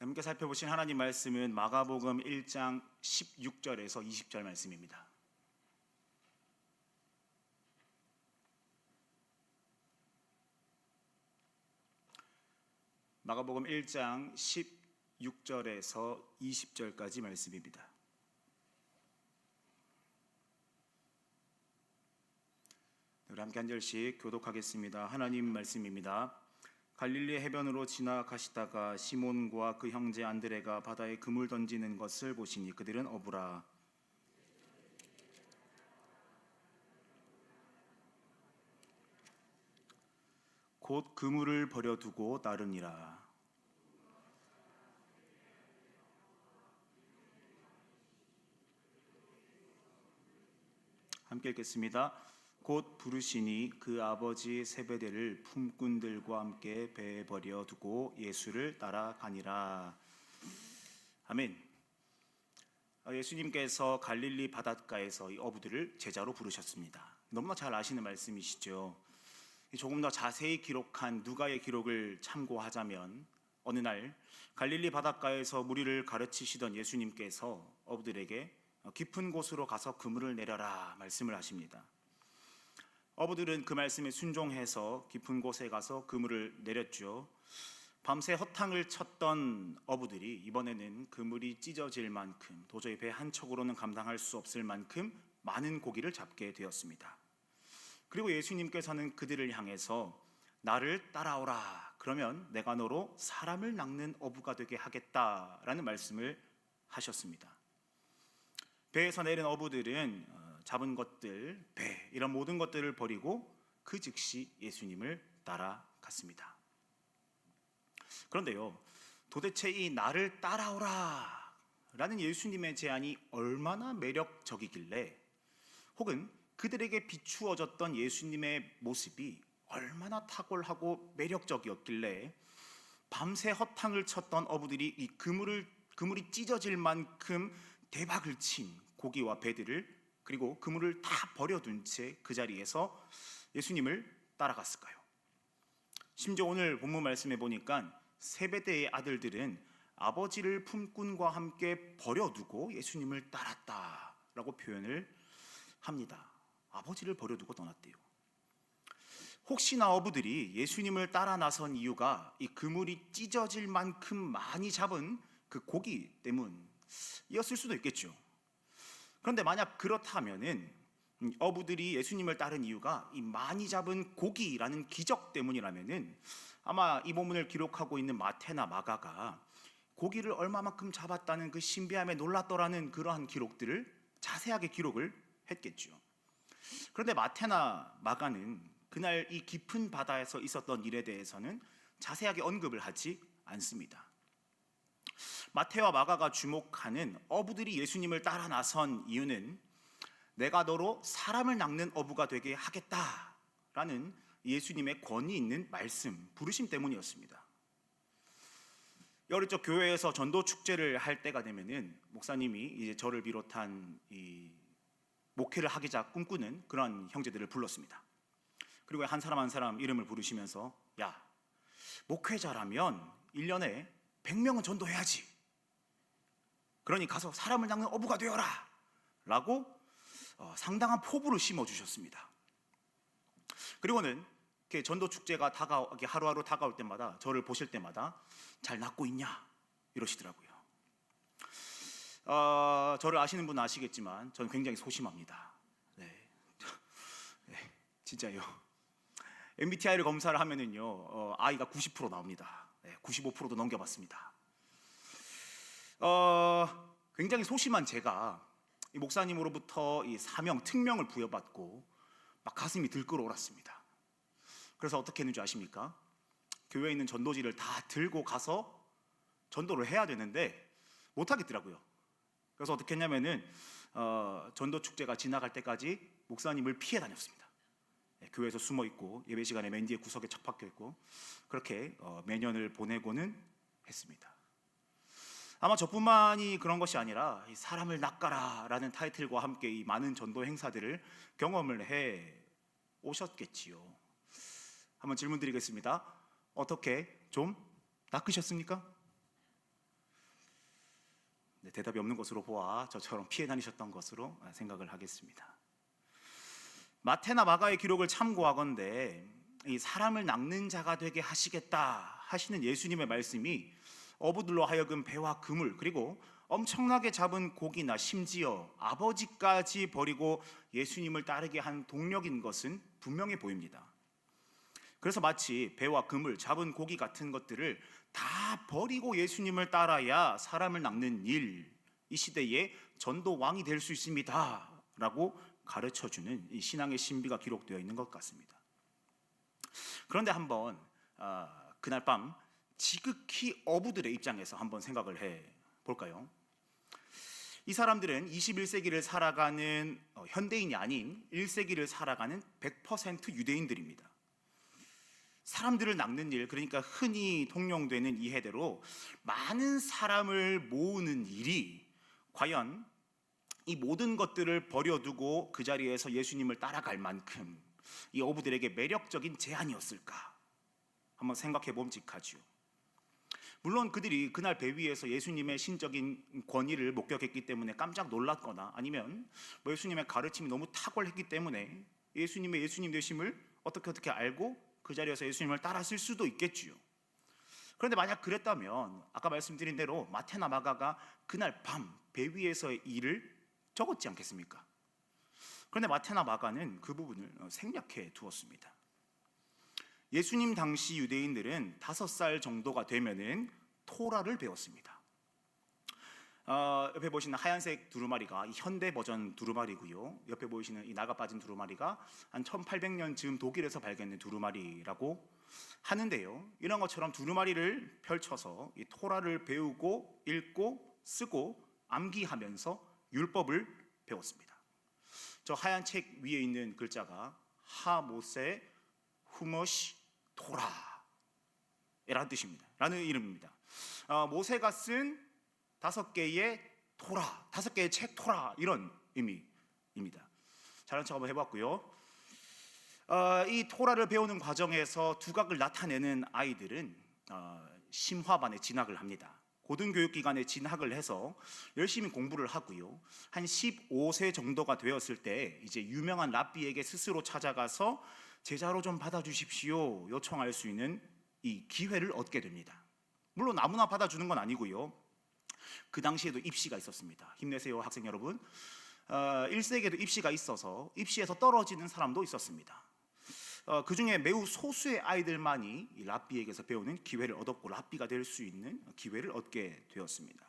함께 살펴보신 하나님 말씀은 마가복음 1장 16절에서 20절 말씀입니다. 마가복음 1장 16절에서 20절까지 말씀입니다. 우리 함께 한 절씩 교독하겠습니다. 하나님 말씀입니다. 갈릴리 해변으로 지나가시다가 시몬과 그 형제 안드레가 바다에 그물 던지는 것을 보시니 그들은 어부라. 곧 그물을 버려두고 나르니라. 함께 읽겠습니다. 곧 부르시니 그 아버지 세베대를 품꾼들과 함께 배에 버려두고 예수를 따라가니라. 아멘. 예수님께서 갈릴리 바닷가에서 이 어부들을 제자로 부르셨습니다. 너무나 잘 아시는 말씀이시죠. 조금 더 자세히 기록한 누가의 기록을 참고하자면 어느 날 갈릴리 바닷가에서 무리를 가르치시던 예수님께서 어부들에게 깊은 곳으로 가서 그물을 내려라 말씀을 하십니다. 어부들은 그 말씀에 순종해서 깊은 곳에 가서 그물을 내렸죠. 밤새 허탕을 쳤던 어부들이 이번에는 그물이 찢어질 만큼 도저히 배 한 척으로는 감당할 수 없을 만큼 많은 고기를 잡게 되었습니다. 그리고 예수님께서는 그들을 향해서 나를 따라오라. 그러면 내가 너로 사람을 낚는 어부가 되게 하겠다라는 말씀을 하셨습니다. 배에서 내린 어부들은 잡은 것들, 배 이런 모든 것들을 버리고 그 즉시 예수님을 따라갔습니다. 그런데요, 도대체 이 나를 따라오라 라는 예수님의 제안이 얼마나 매력적이길래, 혹은 그들에게 비추어졌던 예수님의 모습이 얼마나 탁월하고 매력적이었길래 밤새 허탕을 쳤던 어부들이 이 그물이 찢어질 만큼 대박을 친 고기와 배들을, 그리고 그물을 다 버려둔 채 그 자리에서 예수님을 따라갔을까요? 심지어 오늘 본문 말씀에 보니까 세베대의 아들들은 아버지를 품꾼과 함께 버려두고 예수님을 따랐다라고 표현을 합니다. 아버지를 버려두고 떠났대요. 혹시나 어부들이 예수님을 따라 나선 이유가 이 그물이 찢어질 만큼 많이 잡은 그 고기 때문이었을 수도 있겠죠. 그런데 만약 그렇다면은 어부들이 예수님을 따른 이유가 이 많이 잡은 고기라는 기적 때문이라면은 아마 이 본문을 기록하고 있는 마태나 마가가 고기를 얼마만큼 잡았다는 그 신비함에 놀랐더라는 그러한 기록들을 자세하게 기록을 했겠죠. 그런데 마태나 마가는 그날 이 깊은 바다에서 있었던 일에 대해서는 자세하게 언급을 하지 않습니다. 마태와 마가가 주목하는 어부들이 예수님을 따라 나선 이유는 내가 너로 사람을 낚는 어부가 되게 하겠다라는 예수님의 권위 있는 말씀, 부르심 때문이었습니다. 어릴 적 교회에서 전도 축제를 할 때가 되면은 목사님이 이제 저를 비롯한 이 목회를 하기자 꿈꾸는 그런 형제들을 불렀습니다. 그리고 한 사람 한 사람 이름을 부르시면서 야, 목회자라면 1년에 100명은 전도해야지. 그러니 가서 사람을 낚는 어부가 되어라 라고 상당한 포부를 심어주셨습니다. 그리고는 전도 축제가 하루하루 다가올 때마다 저를 보실 때마다 잘 낚고 있냐 이러시더라고요. 저를 아시는 분은 아시겠지만 저는 굉장히 소심합니다. 네, 진짜요. MBTI를 검사를 하면은요, I가 90% 나옵니다. 95%도 넘겨봤습니다. 굉장히 소심한 제가 이 목사님으로부터 이 사명, 특명을 부여받고 막 가슴이 들끓어올랐습니다. 그래서 어떻게 했는지 아십니까? 교회에 있는 전도지를 다 들고 가서 전도를 해야 되는데 못하겠더라고요. 그래서 어떻게 했냐면은 전도 축제가 지나갈 때까지 목사님을 피해 다녔습니다. 교회에서 숨어 있고 예배 시간에 맨 뒤에 구석에 척 박혀 있고 그렇게 매년을 보내고는 했습니다. 아마 저뿐만이 그런 것이 아니라 이 사람을 낚아라라는 타이틀과 함께 이 많은 전도 행사들을 경험을 해 오셨겠지요. 한번 질문 드리겠습니다. 어떻게 좀 낚으셨습니까? 대답이 없는 것으로 보아 저처럼 피해 다니셨던 것으로 생각을 하겠습니다. 마태나 마가의 기록을 참고하건대 이 사람을 낚는 자가 되게 하시겠다 하시는 예수님의 말씀이 어부들로 하여금 배와 그물 그리고 엄청나게 잡은 고기나 심지어 아버지까지 버리고 예수님을 따르게 한 동력인 것은 분명해 보입니다. 그래서 마치 배와 그물, 잡은 고기 같은 것들을 다 버리고 예수님을 따라야 사람을 낚는 일, 이 시대의 전도 왕이 될 수 있습니다 라고 가르쳐주는 이 신앙의 신비가 기록되어 있는 것 같습니다. 그런데 한번 그날 밤 지극히 어부들의 입장에서 한번 생각을 해 볼까요? 이 사람들은 21세기를 살아가는 현대인이 아닌 1세기를 살아가는 100% 유대인들입니다. 사람들을 낚는 일, 그러니까 흔히 통용되는 이해대로 많은 사람을 모으는 일이 과연 이 모든 것들을 버려두고 그 자리에서 예수님을 따라갈 만큼 이 어부들에게 매력적인 제안이었을까? 한번 생각해 봄직하죠. 물론 그들이 그날 배 위에서 예수님의 신적인 권위를 목격했기 때문에 깜짝 놀랐거나 아니면 예수님의 가르침이 너무 탁월했기 때문에 예수님의 예수님 되심을 어떻게 알고 그 자리에서 예수님을 따랐을 수도 있겠지요. 그런데 만약 그랬다면 아까 말씀드린 대로 마태나 마가가 그날 밤 배 위에서의 일을 적었지 않겠습니까? 그런데 마태나 마가는 그 부분을 생략해 두었습니다. 예수님 당시 유대인들은 5살 정도가 되면은 토라를 배웠습니다. 옆에 보시는 하얀색 두루마리가 이 현대 버전 두루마리고요. 옆에 보이시는 이 나가 빠진 두루마리가 한 1800년 즈음 독일에서 발견된 두루마리라고 하는데요. 이런 것처럼 두루마리를 펼쳐서 이 토라를 배우고 읽고 쓰고 암기하면서 율법을 배웠습니다. 저 하얀 책 위에 있는 글자가 하모세 후머시 토라 라는 뜻입니다. 라는 이름입니다. 모세가 쓴 5개의 토라, 5개의 책 토라 이런 의미입니다. 잘한 척 한번 해봤고요. 이 토라를 배우는 과정에서 두각을 나타내는 아이들은 심화반에 진학을 합니다. 고등교육기관에 진학을 해서 열심히 공부를 하고요. 한 15세 정도가 되었을 때 이제 유명한 랍비에게 스스로 찾아가서 제자로 좀 받아주십시오 요청할 수 있는 이 기회를 얻게 됩니다. 물론 아무나 받아주는 건 아니고요. 그 당시에도 입시가 있었습니다. 힘내세요 학생 여러분. 1세기에도 입시가 있어서 입시에서 떨어지는 사람도 있었습니다. 그 중에 매우 소수의 아이들만이 이 랍비에게서 배우는 기회를 얻었고 랍비가 될 수 있는 기회를 얻게 되었습니다.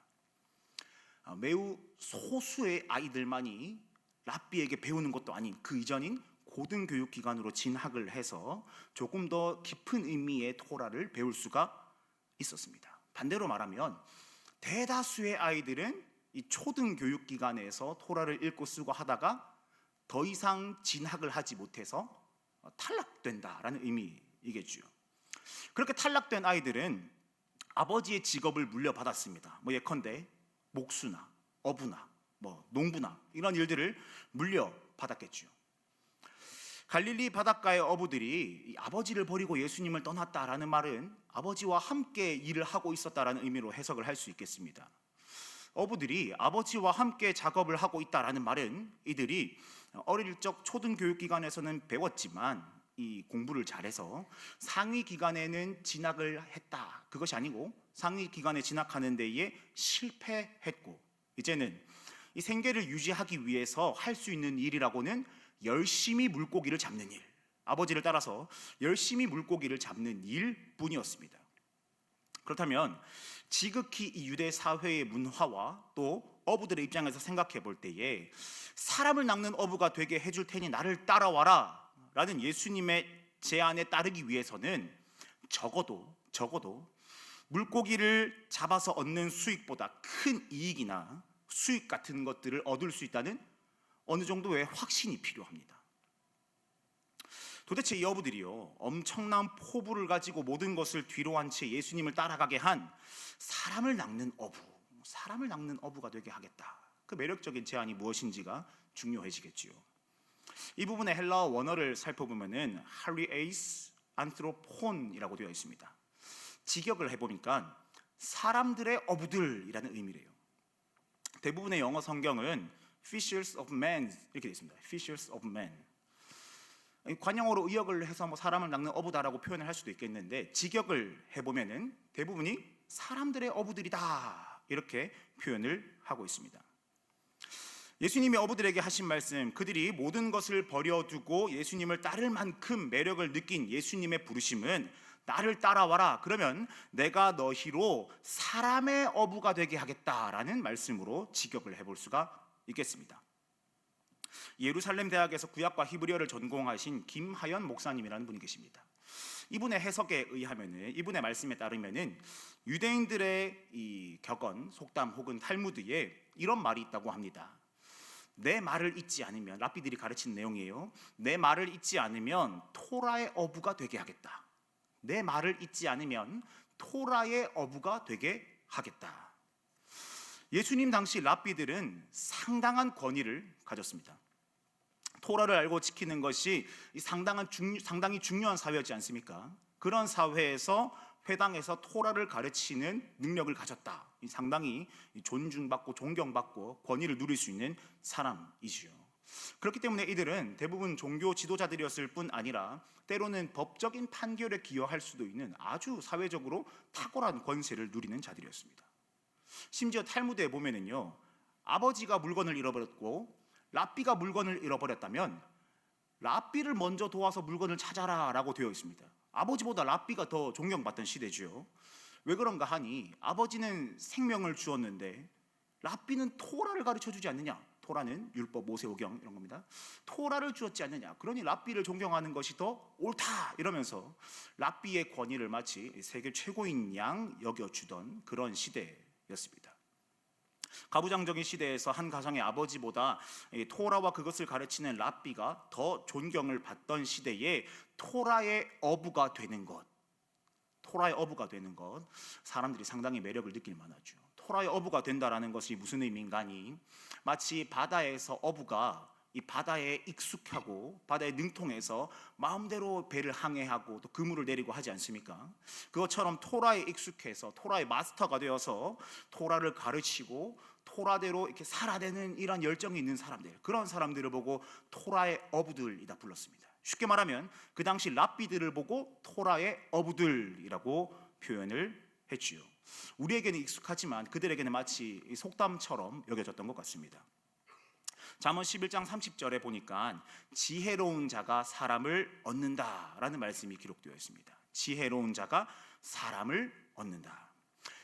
매우 소수의 아이들만이 랍비에게 배우는 것도 아닌 그 이전인 고등교육기관으로 진학을 해서 조금 더 깊은 의미의 토라를 배울 수가 있었습니다. 반대로 말하면 대다수의 아이들은 이 초등교육기관에서 토라를 읽고 쓰고 하다가 더 이상 진학을 하지 못해서 탈락된다라는 의미이겠죠. 그렇게 탈락된 아이들은 아버지의 직업을 물려받았습니다. 예컨대 목수나 어부나 농부나 이런 일들을 물려받았겠죠. 갈릴리 바닷가의 어부들이 아버지를 버리고 예수님을 떠났다라는 말은 아버지와 함께 일을 하고 있었다라는 의미로 해석을 할 수 있겠습니다. 어부들이 아버지와 함께 작업을 하고 있다라는 말은 이들이 어릴 적 초등교육기관에서는 배웠지만 이 공부를 잘해서 상위기관에는 진학을 했다. 그것이 아니고 상위기관에 진학하는 데에 실패했고 이제는 이 생계를 유지하기 위해서 할 수 있는 일이라고는 열심히 물고기를 잡는 일, 아버지를 따라서 열심히 물고기를 잡는 일뿐이었습니다. 그렇다면 지극히 이 유대 사회의 문화와 또 어부들의 입장에서 생각해 볼 때에 사람을 낚는 어부가 되게 해줄 테니 나를 따라와라 라는 예수님의 제안에 따르기 위해서는 적어도 물고기를 잡아서 얻는 수익보다 큰 이익이나 수익 같은 것들을 얻을 수 있다는 어느 정도의 확신이 필요합니다. 도대체 이 어부들이요, 엄청난 포부를 가지고 모든 것을 뒤로 한 채 예수님을 따라가게 한 사람을 낚는 어부가 되게 하겠다. 그 매력적인 제안이 무엇인지가 중요해지겠지요. 이 부분의 헬라어 원어를 살펴보면은 하리에이스 안트로폰이라고 되어 있습니다. 직역을 해보니까 사람들의 어부들이라는 의미래요. 대부분의 영어 성경은 fishers of men 이렇게 되어 있습니다. fishers of men. 관용어로 의역을 해서 뭐 사람을 낚는 어부다라고 표현을 할 수도 있겠는데, 직역을 해보면은 대부분이 사람들의 어부들이다 이렇게 표현을 하고 있습니다. 예수님이 어부들에게 하신 말씀, 그들이 모든 것을 버려두고 예수님을 따를 만큼 매력을 느낀 예수님의 부르심은 나를 따라와라, 그러면 내가 너희로 사람의 어부가 되게 하겠다라는 말씀으로 직역을 해볼 수가 있겠습니다. 예루살렘 대학에서 구약과 히브리어를 전공하신 김하연 목사님이라는 분이 계십니다. 이분의 해석에 의하면은, 이분의 말씀에 따르면은 유대인들의 이 격언, 속담 혹은 탈무드에 이런 말이 있다고 합니다. 내 말을 잊지 않으면, 랍비들이 가르치는 내용이에요. 내 말을 잊지 않으면 토라의 어부가 되게 하겠다. 내 말을 잊지 않으면 토라의 어부가 되게 하겠다. 예수님 당시 랍비들은 상당한 권위를 가졌습니다. 토라를 알고 지키는 것이 상당히 중요한 사회였지 않습니까? 그런 사회에서 회당에서 토라를 가르치는 능력을 가졌다. 상당히 존중받고 존경받고 권위를 누릴 수 있는 사람이지요. 그렇기 때문에 이들은 대부분 종교 지도자들이었을 뿐 아니라 때로는 법적인 판결에 기여할 수도 있는 아주 사회적으로 탁월한 권세를 누리는 자들이었습니다. 심지어 탈무드에 보면은요, 아버지가 물건을 잃어버렸고 랍비가 물건을 잃어버렸다면 랍비를 먼저 도와서 물건을 찾아라 라고 되어 있습니다. 아버지보다 랍비가 더 존경받던 시대죠. 왜 그런가 하니 아버지는 생명을 주었는데 랍비는 토라를 가르쳐주지 않느냐. 토라는 율법, 모세오경 이런 겁니다. 토라를 주었지 않느냐. 그러니 랍비를 존경하는 것이 더 옳다 이러면서 랍비의 권위를 마치 세계 최고인 양 여겨주던 그런 시대였습니다. 가부장적인 시대에서 한 가정의 아버지보다 토라와 그것을 가르치는 랍비가 더 존경을 받던 시대에 토라의 어부가 되는 것, 사람들이 상당히 매력을 느낄 만하죠. 토라의 어부가 된다라는 것이 무슨 의미인가니, 마치 바다에서 어부가 이 바다에 익숙하고 바다에 능통해서 마음대로 배를 항해하고 또 그물을 내리고 하지 않습니까? 그것처럼 토라에 익숙해서 토라의 마스터가 되어서 토라를 가르치고 토라대로 이렇게 살아내는 이런 열정이 있는 사람들, 그런 사람들을 보고 토라의 어부들이다 불렀습니다. 쉽게 말하면 그 당시 랍비들을 보고 토라의 어부들이라고 표현을 했지요. 우리에게는 익숙하지만 그들에게는 마치 속담처럼 여겨졌던 것 같습니다. 잠언 11장 30절에 보니까 지혜로운 자가 사람을 얻는다라는 말씀이 기록되어 있습니다. 지혜로운 자가 사람을 얻는다.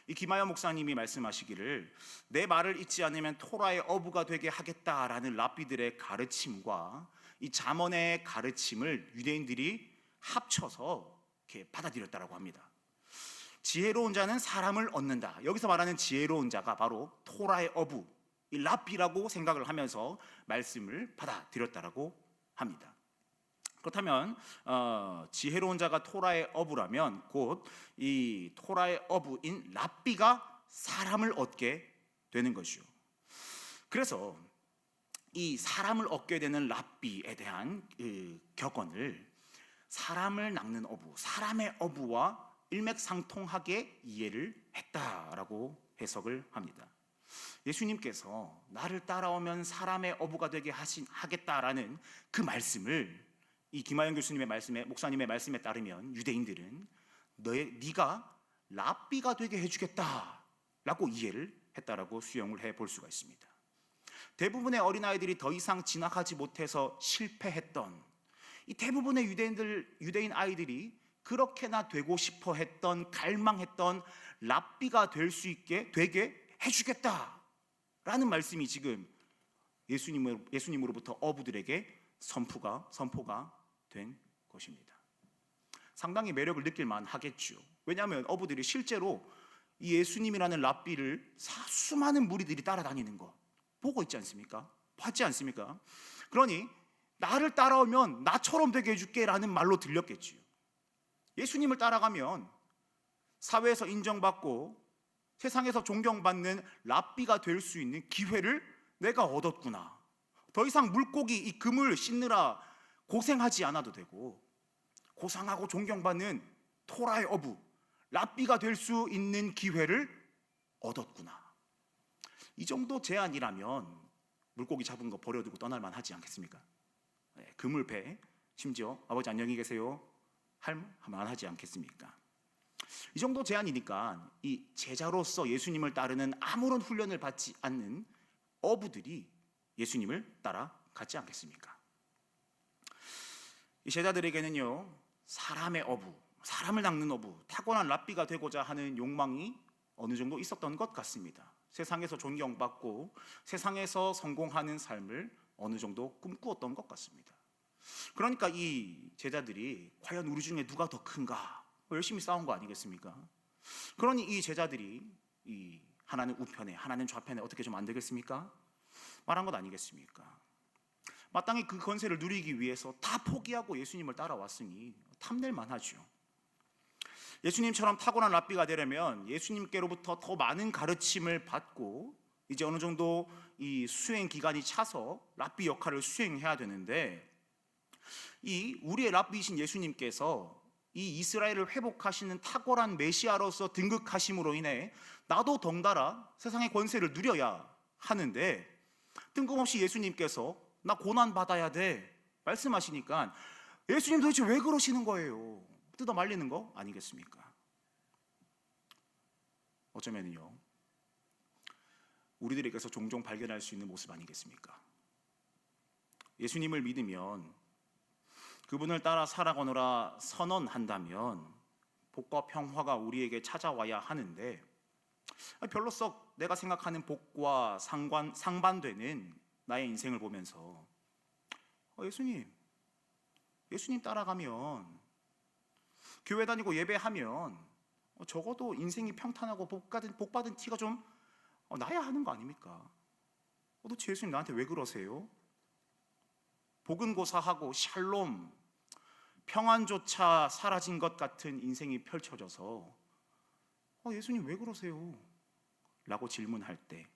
이 김하연 목사님이 말씀하시기를 내 말을 잊지 않으면 토라의 어부가 되게 하겠다라는 랍비들의 가르침과 이 잠언의 가르침을 유대인들이 합쳐서 이렇게 받아들였다라고 합니다. 지혜로운 자는 사람을 얻는다. 여기서 말하는 지혜로운 자가 바로 토라의 어부, 이 랍비라고 생각을 하면서 말씀을 받아들였다라고 합니다. 그렇다면 지혜로운 자가 토라의 어부라면 곧 이 토라의 어부인 랍비가 사람을 얻게 되는 것이죠. 그래서 이 사람을 얻게 되는 랍비에 대한 격언을 사람을 낚는 어부, 사람의 어부와 일맥상통하게 이해를 했다라고 해석을 합니다. 예수님께서 나를 따라오면 사람의 어부가 되게 하겠다라는 그 말씀을 이 김하연 교수님의 말씀에, 목사님의 말씀에 따르면 유대인들은 네가 랍비가 되게 해주겠다라고 이해를 했다라고 수용을 해볼 수가 있습니다. 대부분의 어린아이들이 더 이상 진학하지 못해서 실패했던 이 대부분의 유대인 아이들이 그렇게나 되고 싶어 했던, 갈망했던 랍비가 될 수 있게 되게 해주겠다라는 말씀이 지금 예수님으로부터 어부들에게 선포가 된 것입니다. 상당히 매력을 느낄 만하겠죠. 왜냐하면 어부들이 실제로 이 예수님이라는 랍비를 수많은 무리들이 따라다니는 것 보고 있지 않습니까? 봤지 않습니까? 그러니 나를 따라오면 나처럼 되게 해줄게 라는 말로 들렸겠지요. 예수님을 따라가면 사회에서 인정받고 세상에서 존경받는 랍비가 될 수 있는 기회를 내가 얻었구나. 더 이상 물고기 이 금을 씻느라 고생하지 않아도 되고 고상하고 존경받는 토라의 어부, 랍비가 될 수 있는 기회를 얻었구나. 이 정도 제한이라면 물고기 잡은 거 버려두고 떠날 만하지 않겠습니까? 그물배, 심지어 아버지 안녕히 계세요 하면 하지 않겠습니까? 이 정도 제한이니까 이 제자로서 예수님을 따르는 아무런 훈련을 받지 않는 어부들이 예수님을 따라갔지 않겠습니까? 이 제자들에게는요, 사람의 어부, 사람을 낚는 어부, 타고난 랍비가 되고자 하는 욕망이 어느 정도 있었던 것 같습니다. 세상에서 존경받고 세상에서 성공하는 삶을 어느 정도 꿈꾸었던 것 같습니다. 그러니까 이 제자들이 과연 우리 중에 누가 더 큰가 열심히 싸운 거 아니겠습니까? 그러니 이 제자들이 이 하나는 우편에 하나는 좌편에 어떻게 좀 안 되겠습니까? 말한 것 아니겠습니까? 마땅히 그 권세를 누리기 위해서 다 포기하고 예수님을 따라왔으니 탐낼 만하죠. 예수님처럼 타고난 랍비가 되려면 예수님께로부터 더 많은 가르침을 받고 이제 어느 정도 이 수행 기간이 차서 랍비 역할을 수행해야 되는데, 이 우리의 랍비이신 예수님께서 이 이스라엘을 회복하시는 탁월한 메시아로서 등극하심으로 인해 나도 덩달아 세상의 권세를 누려야 하는데, 뜬금없이 예수님께서 나 고난 받아야 돼 말씀하시니까 예수님 도대체 왜 그러시는 거예요? 뜯어 말리는 거 아니겠습니까? 어쩌면요, 우리들에게서 종종 발견할 수 있는 모습 아니겠습니까? 예수님을 믿으면, 그분을 따라 살아가노라 선언한다면 복과 평화가 우리에게 찾아와야 하는데, 별로 썩 내가 생각하는 복과 상반되는 나의 인생을 보면서 예수님 따라가면, 교회 다니고 예배하면 적어도 인생이 평탄하고 복받은 티가 좀 나야 하는 거 아닙니까? 도대체 예수님 나한테 왜 그러세요? 복은고사하고 샬롬, 평안조차 사라진 것 같은 인생이 펼쳐져서 예수님 왜 그러세요? 라고 질문할 때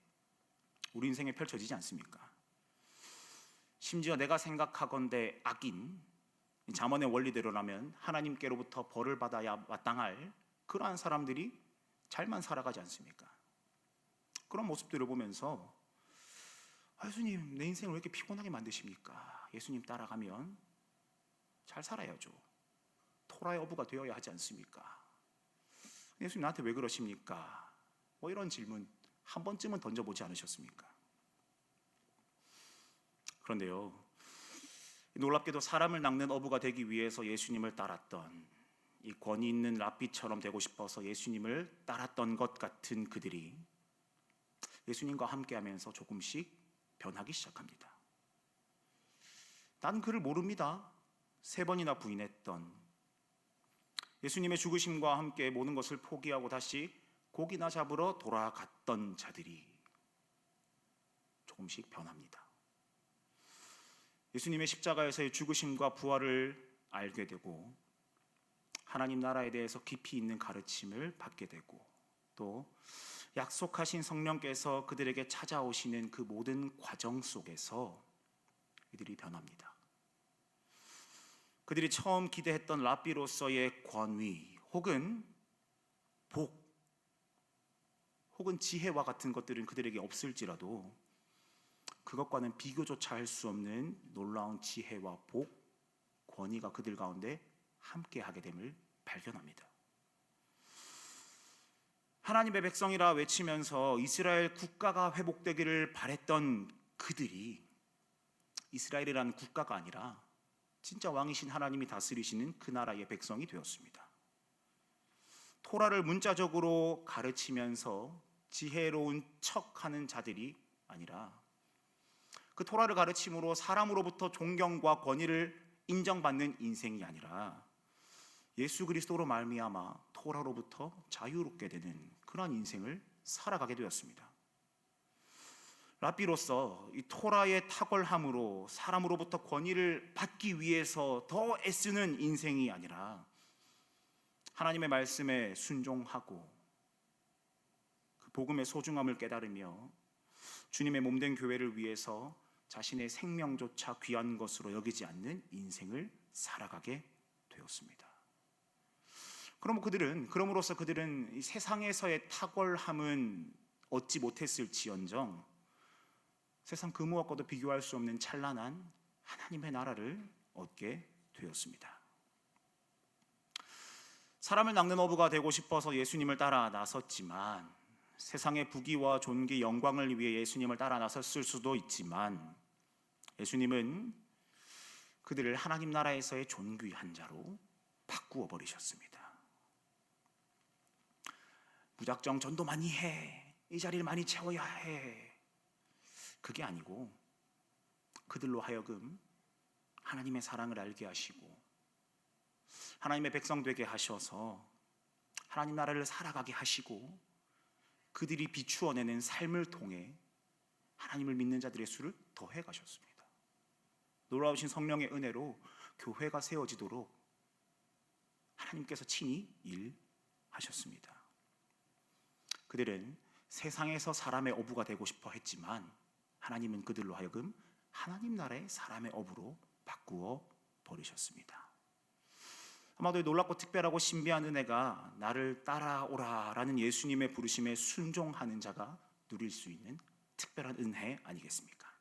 우리 인생에 펼쳐지지 않습니까? 심지어 내가 생각하건대 악인, 잠언의 원리대로라면 하나님께로부터 벌을 받아야 마땅할 그러한 사람들이 잘만 살아가지 않습니까? 그런 모습들을 보면서 예수님 내 인생을 왜 이렇게 피곤하게 만드십니까? 예수님 따라가면 잘 살아야죠. 토라의 어부가 되어야 하지 않습니까? 예수님 나한테 왜 그러십니까? 이런 질문 한 번쯤은 던져보지 않으셨습니까? 그런데요, 놀랍게도 사람을 낚는 어부가 되기 위해서 예수님을 따랐던, 이 권위 있는 랍비처럼 되고 싶어서 예수님을 따랐던 것 같은 그들이 예수님과 함께하면서 조금씩 변하기 시작합니다. 난 그를 모릅니다. 3번이나 부인했던, 예수님의 죽으심과 함께 모든 것을 포기하고 다시 고기나 잡으러 돌아갔던 자들이 조금씩 변합니다. 예수님의 십자가에서의 죽으심과 부활을 알게 되고 하나님 나라에 대해서 깊이 있는 가르침을 받게 되고, 또 약속하신 성령께서 그들에게 찾아오시는 그 모든 과정 속에서 이들이 변합니다. 그들이 처음 기대했던 랍비로서의 권위 혹은 복 혹은 지혜와 같은 것들은 그들에게 없을지라도 그것과는 비교조차 할 수 없는 놀라운 지혜와 복, 권위가 그들 가운데 함께하게 됨을 발견합니다. 하나님의 백성이라 외치면서 이스라엘 국가가 회복되기를 바랬던 그들이 이스라엘이라는 국가가 아니라 진짜 왕이신 하나님이 다스리시는 그 나라의 백성이 되었습니다. 토라를 문자적으로 가르치면서 지혜로운 척하는 자들이 아니라 그 토라를 가르침으로 사람으로부터 존경과 권위를 인정받는 인생이 아니라 예수 그리스도로 말미암아 토라로부터 자유롭게 되는 그런 인생을 살아가게 되었습니다. 랍비로서 이 토라의 탁월함으로 사람으로부터 권위를 받기 위해서 더 애쓰는 인생이 아니라 하나님의 말씀에 순종하고 그 복음의 소중함을 깨달으며 주님의 몸된 교회를 위해서 자신의 생명조차 귀한 것으로 여기지 않는 인생을 살아가게 되었습니다. 그럼으로써 그들은 이 세상에서의 탁월함은 얻지 못했을지언정 세상 그 무엇과도 비교할 수 없는 찬란한 하나님의 나라를 얻게 되었습니다. 사람을 낚는 어부가 되고 싶어서 예수님을 따라 나섰지만, 세상의 부귀와 존귀, 영광을 위해 예수님을 따라 나섰을 수도 있지만, 예수님은 그들을 하나님 나라에서의 존귀한 자로 바꾸어 버리셨습니다. 무작정 전도 많이 해, 이 자리를 많이 채워야 해, 그게 아니고 그들로 하여금 하나님의 사랑을 알게 하시고 하나님의 백성 되게 하셔서 하나님 나라를 살아가게 하시고, 그들이 비추어내는 삶을 통해 하나님을 믿는 자들의 수를 더해 가셨습니다. 놀라우신 성령의 은혜로 교회가 세워지도록 하나님께서 친히 일하셨습니다. 그들은 세상에서 사람의 어부가 되고 싶어 했지만, 하나님은 그들로 하여금 하나님 나라의 사람의 어부로 바꾸어 버리셨습니다. 아마도 놀랍고 특별하고 신비한 은혜가 나를 따라오라 라는 예수님의 부르심에 순종하는 자가 누릴 수 있는 특별한 은혜 아니겠습니까?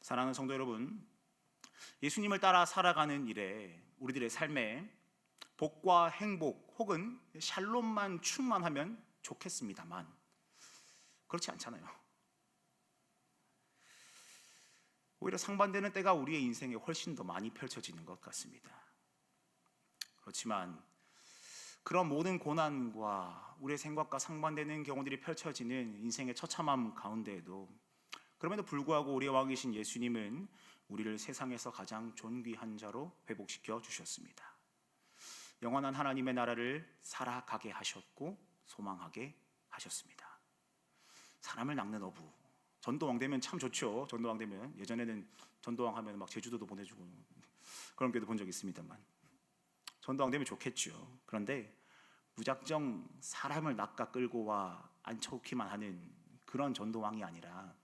사랑하는 성도 여러분, 예수님을 따라 살아가는 일에 우리들의 삶에 복과 행복 혹은 샬롬만 충만하면 좋겠습니다만, 그렇지 않잖아요. 오히려 상반되는 때가 우리의 인생에 훨씬 더 많이 펼쳐지는 것 같습니다. 그렇지만 그런 모든 고난과 우리의 생각과 상반되는 경우들이 펼쳐지는 인생의 처참함 가운데에도, 그럼에도 불구하고 우리의 왕이신 예수님은 우리를 세상에서 가장 존귀한 자로 회복시켜 주셨습니다. 영원한 하나님의 나라를 살아가게 하셨고 소망하게 하셨습니다. 사람을 낚는 어부, 전도왕 되면 참 좋죠. 전도왕 되면, 예전에는 전도왕 하면 막 제주도도 보내주고 그런 게도 본 적이 있습니다만, 전도왕 되면 좋겠죠. 그런데 무작정 사람을 낚아 끌고 와 앉혀오기만 하는 그런 전도왕이 아니라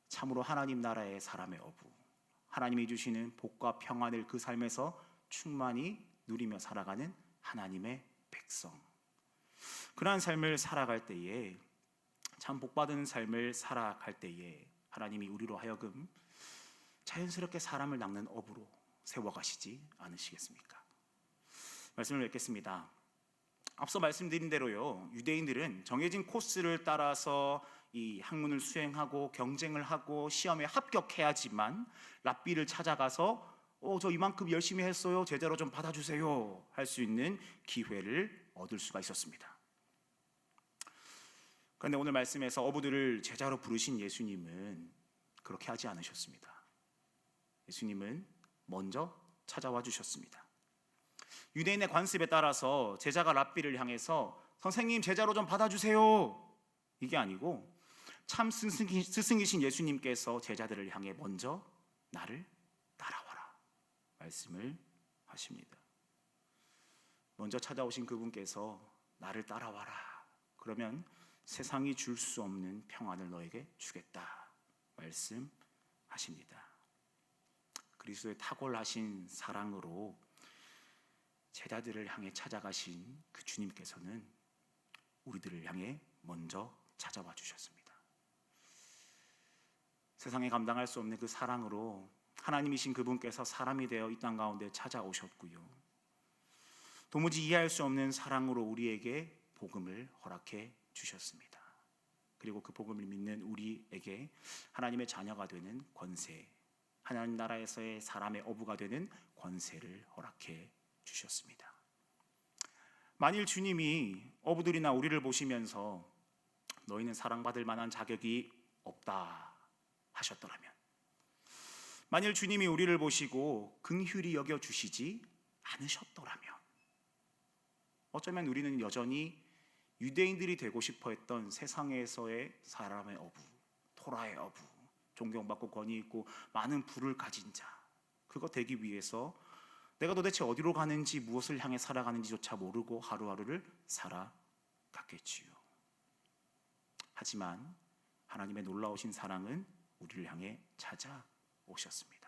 참으로 하나님 나라의 사람의 어부, 하나님이 주시는 복과 평안을 그 삶에서 충만히 누리며 살아가는 하나님의 백성, 그러한 삶을 살아갈 때에, 참 복받은 삶을 살아갈 때에 하나님이 우리로 하여금 자연스럽게 사람을 낚는 어부로 세워가시지 않으시겠습니까? 말씀을 맺겠습니다. 앞서 말씀드린 대로요, 유대인들은 정해진 코스를 따라서 이 학문을 수행하고 경쟁을 하고 시험에 합격해야지만 랍비를 찾아가서 저 이만큼 열심히 했어요, 제자로 좀 받아주세요 할 수 있는 기회를 얻을 수가 있었습니다. 그런데 오늘 말씀에서 어부들을 제자로 부르신 예수님은 그렇게 하지 않으셨습니다. 예수님은 먼저 찾아와 주셨습니다. 유대인의 관습에 따라서 제자가 랍비를 향해서 선생님 제자로 좀 받아주세요, 이게 아니고 참 스승이신 예수님께서 제자들을 향해 먼저 나를 따라와라 말씀을 하십니다. 먼저 찾아오신 그분께서 나를 따라와라, 그러면 세상이 줄 수 없는 평안을 너에게 주겠다 말씀하십니다. 그리스도의 탁월하신 사랑으로 제자들을 향해 찾아가신 그 주님께서는 우리들을 향해 먼저 찾아와 주셨습니다. 세상에 감당할 수 없는 그 사랑으로 하나님이신 그분께서 사람이 되어 이 땅 가운데 찾아오셨고요, 도무지 이해할 수 없는 사랑으로 우리에게 복음을 허락해 주셨습니다. 그리고 그 복음을 믿는 우리에게 하나님의 자녀가 되는 권세, 하나님 나라에서의 사람의 어부가 되는 권세를 허락해 주셨습니다. 만일 주님이 어부들이나 우리를 보시면서 너희는 사랑받을 만한 자격이 없다 하셨더라면, 만일 주님이 우리를 보시고 긍휼히 여겨주시지 않으셨더라면, 어쩌면 우리는 여전히 유대인들이 되고 싶어 했던 세상에서의 사람의 어부, 토라의 어부, 존경받고 권위 있고 많은 부를 가진 자, 그거 되기 위해서 내가 도대체 어디로 가는지 무엇을 향해 살아가는지조차 모르고 하루하루를 살아갔겠지요. 하지만 하나님의 놀라우신 사랑은 우리를 향해 찾아오셨습니다.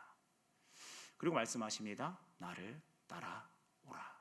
그리고 말씀하십니다. 나를 따라오라.